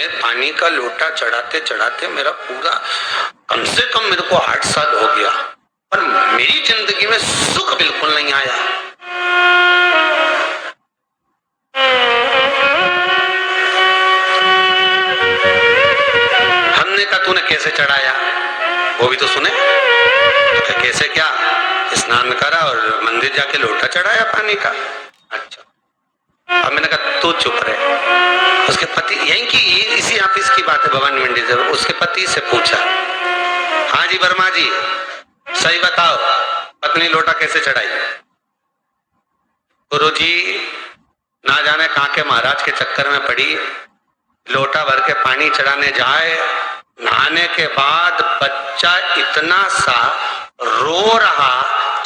मैं पानी का लोटा चढ़ाते चढ़ाते मेरा पूरा कम से कम मेरे को 8 साल हो गया, पर मेरी जिंदगी में सुख बिल्कुल नहीं आया। हमने कहा तूने कैसे चढ़ाया, वो भी तो सुने। तो कैसे क्या, स्नान करा और मंदिर जाके लोटा चढ़ाया पानी का। अच्छा, अब मैंने कहा तू चुप रहे। उसके पति, यहीं की इसी ऑफिस की बात है, भवानी मंडी से, उसके पति से पूछा, हाँ जी वर्मा जी सही बताओ, पत्नी लोटा कैसे चढ़ाई? गुरुजी ना जाने कहां के महाराज के चक्कर में पड़ी, लोटा भर के पानी चढ़ाने जाए, नहाने के बाद बच्चा इतना सा रो रहा,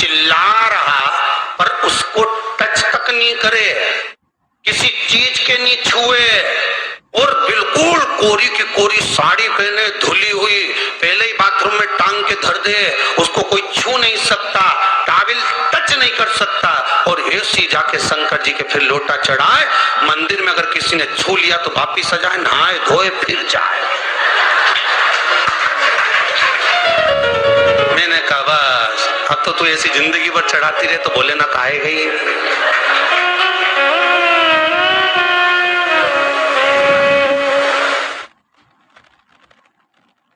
चिल्ला रहा, पर उसको टच तक नहीं करे, किसी चीज के नहीं छुए, और बिल्कुल कोरी की कोरी साड़ी पहने, धुली हुई, पहले ही बाथरूम में टांग के धर दे, उसको कोई छू नहीं सकता, टाविल टच नहीं कर सकता, और ऐसी जाके शंकर जी के फिर लोटा चढ़ाए। मंदिर में अगर किसी ने छू लिया तो वापिस आ जाए, नहाए धोए फिर जाए। मैंने कहा बस अब तो तू ऐसी जिंदगी भर चढ़ाती रहे तो बोले ना काहे गई।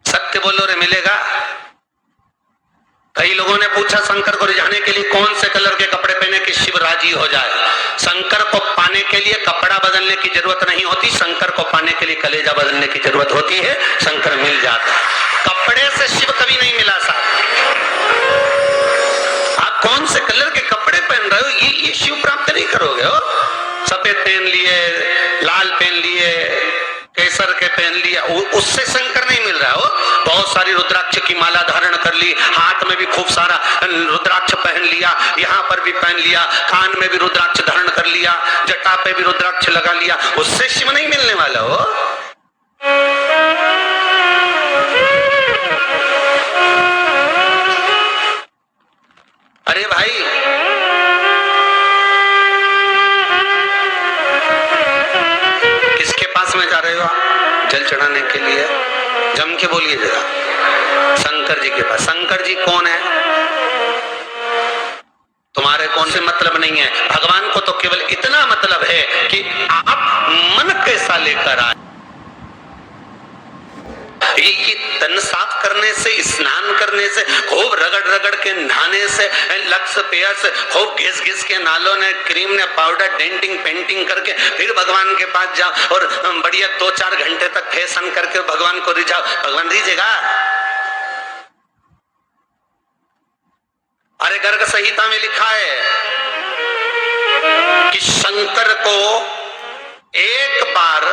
सत्य बोलो रे मिलेगा। कई लोगों ने पूछा शंकर को रिझाने के लिए कौन से कलर के कपड़े पहने कि शिव राजी हो जाए। शंकर को पाने के लिए कपड़ा बदलने की जरूरत नहीं होती, शंकर को पाने के लिए कलेजा बदलने की जरूरत होती है, शंकर मिल जाता। कपड़े से शिव कभी नहीं मिला साहब। आप कौन से कलर के कपड़े पहन रहे हो, ये शिव प्राप्त नहीं करोगे हो। सफेद पहन लिए, लाल पहन लिए, केसर के पहन लिया, उससे शंकर नहीं मिल रहा हो। बहुत सारी रुद्राक्ष की माला धारण कर ली, हाथ में भी खूब सारा रुद्राक्ष पहन लिया, यहाँ पर भी पहन लिया, कान में भी रुद्राक्ष धारण कर लिया, जटा पे भी रुद्राक्ष लगा लिया, उससे शिव नहीं मिलने वाला हो। अरे भाई किसके पास में जा रहे हो आप जल चढ़ाने के लिए? जम के बोलिए जरा। शंकर जी के पास। शंकर जी कौन है? तुम्हारे कौन से मतलब नहीं है। भगवान को तो केवल इतना मतलब है कि आप मन कैसा लेकर आए। ये तन साफ करने से, स्नान करने से, खूब रगड़ रगड़ के नहाने से, लक्स पेयर से, खूब घिस घिस के नालों ने, क्रीम ने, पाउडर, डेंटिंग पेंटिंग करके फिर भगवान के पास जाओ और बढ़िया 2-4 घंटे तक फैशन करके भगवान को रिझाओ, भगवान रिझेगा? अरे गर्ग संहिता में लिखा है कि शंकर को एक बार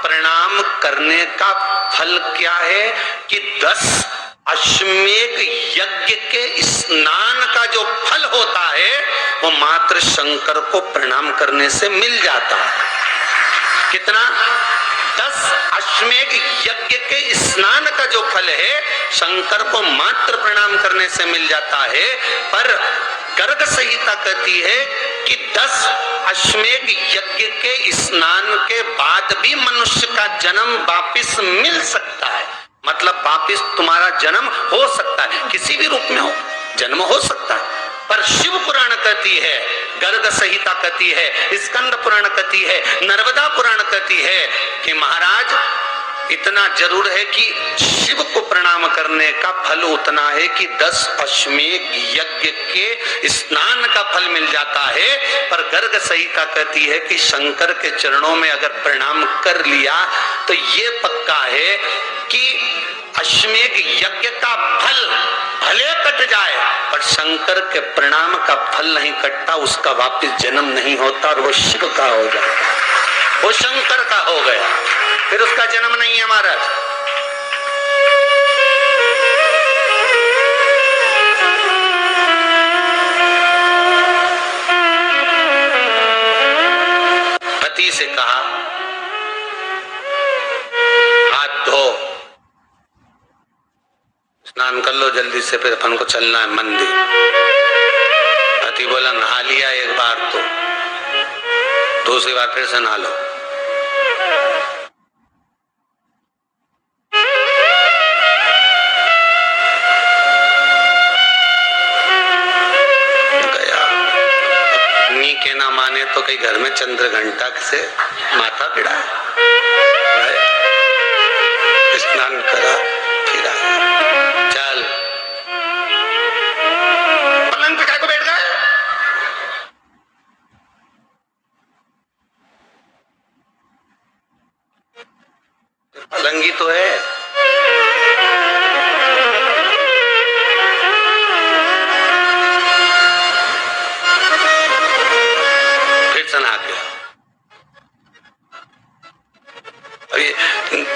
प्रणाम करने का फल क्या है कि 10 अश्वमेध यज्ञ के स्नान का जो फल होता है वो मात्र शंकर को प्रणाम करने से मिल जाता है। कितना? 10 अश्वमेध यज्ञ के स्नान का जो फल है शंकर को मात्र प्रणाम करने से मिल जाता है। पर गर्ग संहिता कहती है कि 10 अश्वमेध यज्ञ के स्नान के बाद भी मनुष्य का जन्म वापिस मिल सकता है। मतलब वापिस तुम्हारा जन्म हो सकता है, किसी भी रूप में हो, जन्म हो सकता है। पर शिव पुराण कहती है, गर्ग संहिता कहती है, स्कंद पुराण कहती है, नर्मदा पुराण कहती है कि महाराज इतना जरूर है कि शिव को प्रणाम करने का फल उतना है कि 10 अश्वमेध यज्ञ के स्नान का फल मिल जाता है। पर गर्ग संहिता कहती है कि शंकर के चरणों में अगर प्रणाम कर लिया तो ये पक्का है कि अश्वमेध यज्ञ का फल भले कट जाए पर शंकर के प्रणाम का फल नहीं कटता, उसका वापिस जन्म नहीं होता और वो शिव का हो जाता, वो शंकर का हो गया, फिर उसका जन्म नहीं है महाराज। पति से कहा हाथ धो, स्नान कर लो जल्दी से, फिर अपन को चलना है मंदिर। पति बोला नहा लिया एक बार तो दूसरी बार फिर से नहा लो। चंद्र घंटा से माथा पिड़ा, स्नान करा, फिर आया, चल पलंग पे काय को बैठ गए? पलंगी तो है। फिर सना गया,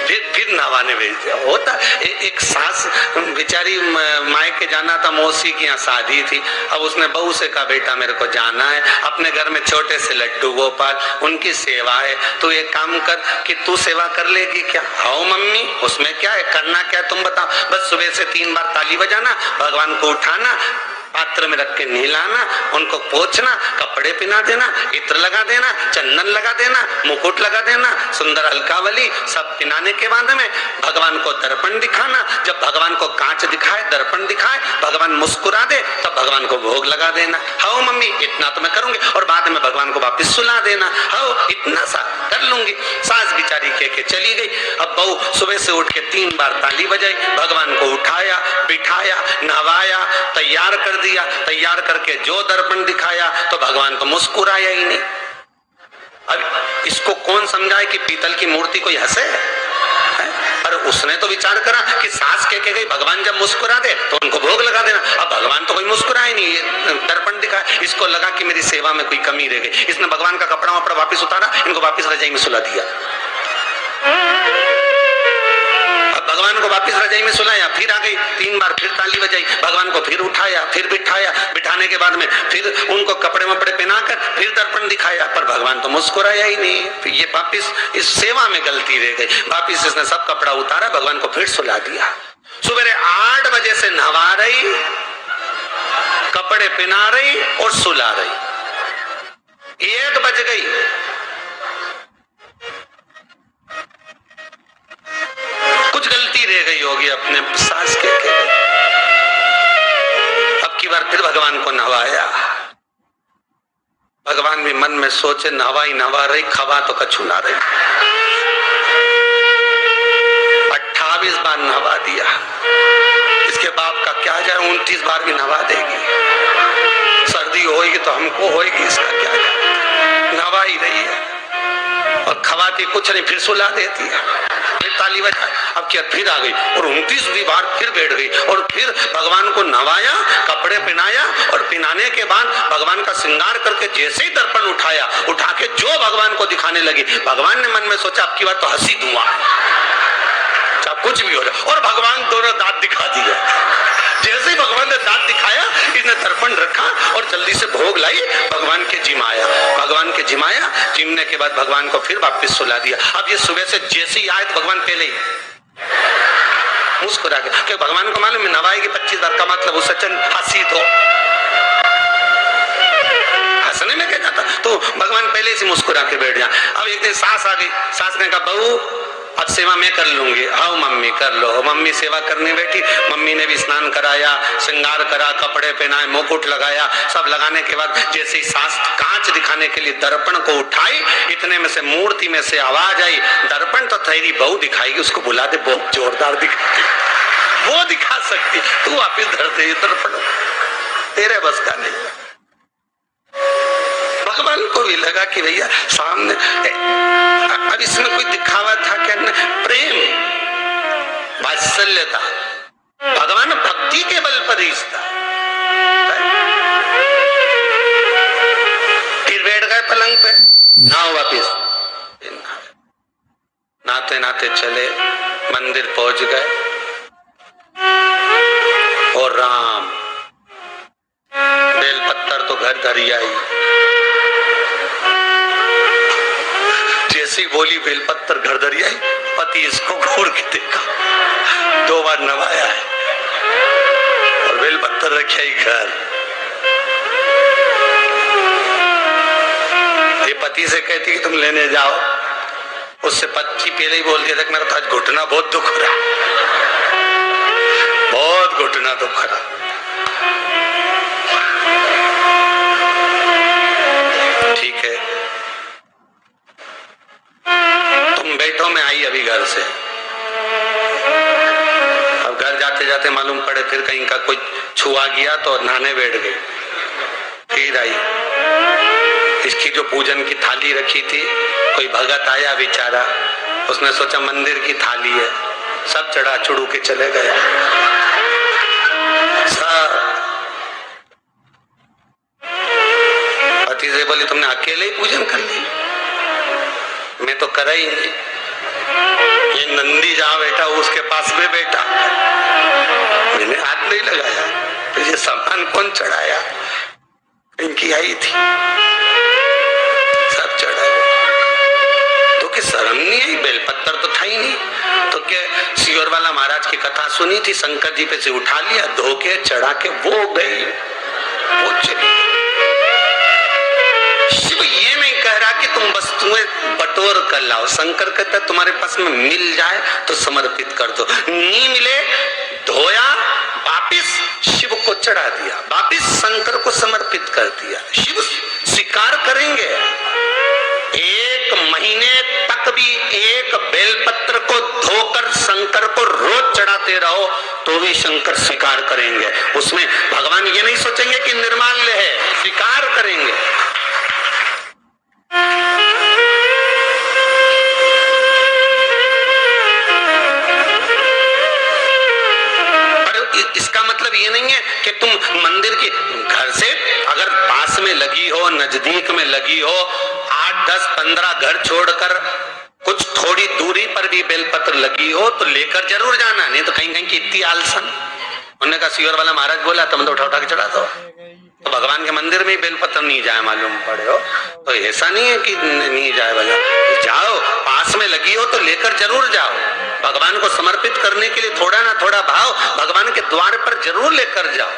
फिर नहवाने भेज दिया। होता एक सास बेचारी मायके जाना था, मौसी की यहाँ शादी थी, अब उसने बहू से कहा बेटा मेरे को जाना है, अपने घर में छोटे से लड्डू गोपाल, उनकी सेवा है, तू एक काम कर कि तू सेवा कर लेगी क्या? आओ मम्मी, उसमें क्या है, करना क्या है तुम बताओ, बस सुबह से 3 बार ताली बजाना, भगवान को उठाना, पात्र में रख के नहलाना, उनको पोंछना, कपड़े पहना देना, इत्र लगा देना, चंदन लगा देना, मुकुट लगा देना, सुंदर अलकावली सब पहनाने के बाद में भगवान को दर्पण दिखाना, जब भगवान को कांच दिखाए, दर्पण दिखाए, भगवान मुस्कुरा दे तब भगवान को भोग लगा देना। हाँ मम्मी इतना तो मैं करूंगी, और बाद में भगवान को वापिस सुला देना। हाँ इतना सा कर लूंगी। सास बिचारी कह के चली गई। अब बहू सुबह से उठ के 3 बार ताली बजाई, भगवान को उठाया, बिठाया, नहवाया, तैयार कर दिया, तैयार करके जो दर्पण दिखाया तो भगवान तो मुस्कुराया ही नहीं। अब इसको कौन समझाए कि पीतल की मूर्ति कोई हंसे? पर उसने तो विचार करा कि सास कह के गई भगवान जब मुस्कुरा दे तो उनको भोग लगा देना। अब भगवान तो कोई मुस्कुराए नहीं, दर्पण दिखाया, इसको लगा कि मेरी सेवा में कोई कमी रह गई। इसने भगवान का कपड़ा वपड़ा वापिस उतारा, इनको वापिस रजाई में सुला दिया। भगवान को वापिस रजाई में सुलाया, फिर आ गई, 3 बार फिर ताली बजाई, भगवान को फिर उठाया, फिर बिठाया, बिठाने के बाद में फिर उनको कपड़े वपड़े पहनाकर फिर दर्पण दिखाया, पर भगवान तो मुस्कुराया ही नहीं। फिर ये वापिस इस सेवा में गलती रह गई। वापिस इसने सब कपड़ा उतारा, भगवान को फिर सुला दिया। सुबह 8 बजे से नहवा रही, कपड़े पहना रही और सुला रही। 1 बज गई, कुछ गलती रह गई होगी अपने सास के। अब की बार फिर भगवान को नहवाया। भगवान भी मन में सोचे नहवाई नहवा रही, खवा तो कछु ना रही। 28 बार नहवा दिया। इसके बाप का क्या जाए, 29 बार भी नहवा देगी। सर्दी होगी तो हमको होगी, इसका क्या जाए। नहवा ही रही है और खवाती कुछ नहीं, फिर सुला देती है, फिर ताली बजाए। अब क्या फिर आ गई और 29वीं बार फिर बैठ गई और फिर भगवान को नहवाया, कपड़े पहनाया और पहनाने के बाद भगवान का श्रृंगार करके जैसे ही दर्पण उठाया, उठा के जो भगवान को दिखाने लगी, भगवान ने मन में सोचा अब की बार तो हंसी दूंगा, चाहे कुछ भी हो जाए। और भगवान दोनों दांत दिखा दिए। जैसे ही भगवान ने दांत दिखाया, इसने दर्पण रखा और जल्दी से भोग लाई, भगवान के जिमाया। भगवान के जिमाया, जिमने के बाद भगवान को फिर वापस सुला दिया। अब ये सुबह से जैसे ही आए तो भगवान पहले ही मुस्कुरा के, क्योंकि भगवान को मालूम है नवाएगी 25 बार का मतलब उस सचन हंसी तो हंसने में क्या जाता, तो भगवान पहले से मुस्कुरा के बैठ जा। अब एक दिन सास आ गई, सास ने कहा बहू अब सेवा मैं कर लूंगी। आओ मम्मी कर लो। मम्मी सेवा करने बैठी, मम्मी ने भी स्नान कराया, श्रृंगार करा, कपड़े पहनाए, मुकुट लगाया। सब लगाने के बाद जैसे ही सास कांच दिखाने के लिए दर्पण को उठाई, इतने में से मूर्ति में से आवाज आई, दर्पण तो तेरी बहू दिखाएगी, उसको बुला दे, बहुत जोरदार दिखाएगी, वो दिखा सकती, तू वापिस धर दे दर्पण, तेरे बस का नहीं। भगवान को भी लगा कि भैया सामने, अब इसमें कोई दिखावा था क्या? प्रेम वात्सल्य था। भगवान भक्ति के बल पर ही था। फिर बैठ गए पलंग पे, नाव वापिस नाते नाते चले, मंदिर पहुंच गए और राम बेलपत्तर तो घर घर ही आई। जैसे ही बोली बेलपत्तर घर धरी आई, पति इसको घूर के देखा, 2 बार नवाया है और बेलपत्तर रखा ही घर। ये पति से कहती कि तुम लेने जाओ, उससे पति पहले ही बोल दिया था मेरा तो आज घुटना बहुत दुख रहा, बहुत घुटना दुख रहा। ठीक है, हो मैं आई अभी घर से। अब घर जाते जाते मालूम पड़े फिर कहीं का कोई छुआ गया तो नहाने बैठ गई। फिर आई, इसकी जो पूजन की थाली रखी थी, कोई भगत आया बेचारा, उसने सोचा मंदिर की थाली है, सब चढ़ा चुड़ू के चले गए। पति से बोली तुमने अकेले ही पूजन कर ली, मैं तो करा ही नहीं। ये नंदी जहां बैठा उसके पास में बैठा, मैंने हाथ नहीं लगाया। तो ये सामान कौन चढ़ाया? इनकी आई थी, सब चढ़ाया। तो कि शर्म नहीं आई? बेलपत्तर तो था ही नहीं। तो क्या सियोर वाला महाराज की कथा सुनी थी, शंकर जी पे से उठा लिया, धो के चढ़ा के वो गई, वो चली। शिव ये नहीं कह रहा कि तुम वस्तुएं बटोर कर लाओ। शंकर कहता तुम्हारे पास में मिल जाए तो समर्पित कर दो, नहीं मिले धोया, वापिस शिव को चढ़ा दिया, वापिस शंकर को समर्पित कर दिया। शिव स्वीकार करेंगे। एक महीने तक भी एक बेलपत्र को धोकर शंकर को रोज चढ़ाते रहो तो भी शंकर स्वीकार करेंगे। उसमें भगवान ये नहीं सोचेंगे कि निर्माल्य है, स्वीकार करेंगे। इसका मतलब ये नहीं है कि तुम मंदिर की घर से अगर पास में लगी हो, नजदीक में लगी हो, 8, 10, 15 घर छोड़कर कुछ थोड़ी दूरी पर भी बेलपत्र लगी हो तो लेकर जरूर जाना, नहीं तो कहीं कहीं की इतनी आलसन। उन्होंने कहा सियोर वाला महाराज बोला तुम तो उठा उठा के चढ़ा दो। तो भगवान के मंदिर में बेलपत्र नहीं जाए मालूम पड़े हो, तो ऐसा नहीं है कि नहीं जाए वाला, जाओ, पास में लगी हो तो लेकर जरूर जाओ। भगवान को समर्पित करने के लिए थोड़ा ना थोड़ा भाव भगवान के द्वार पर जरूर लेकर जाओ।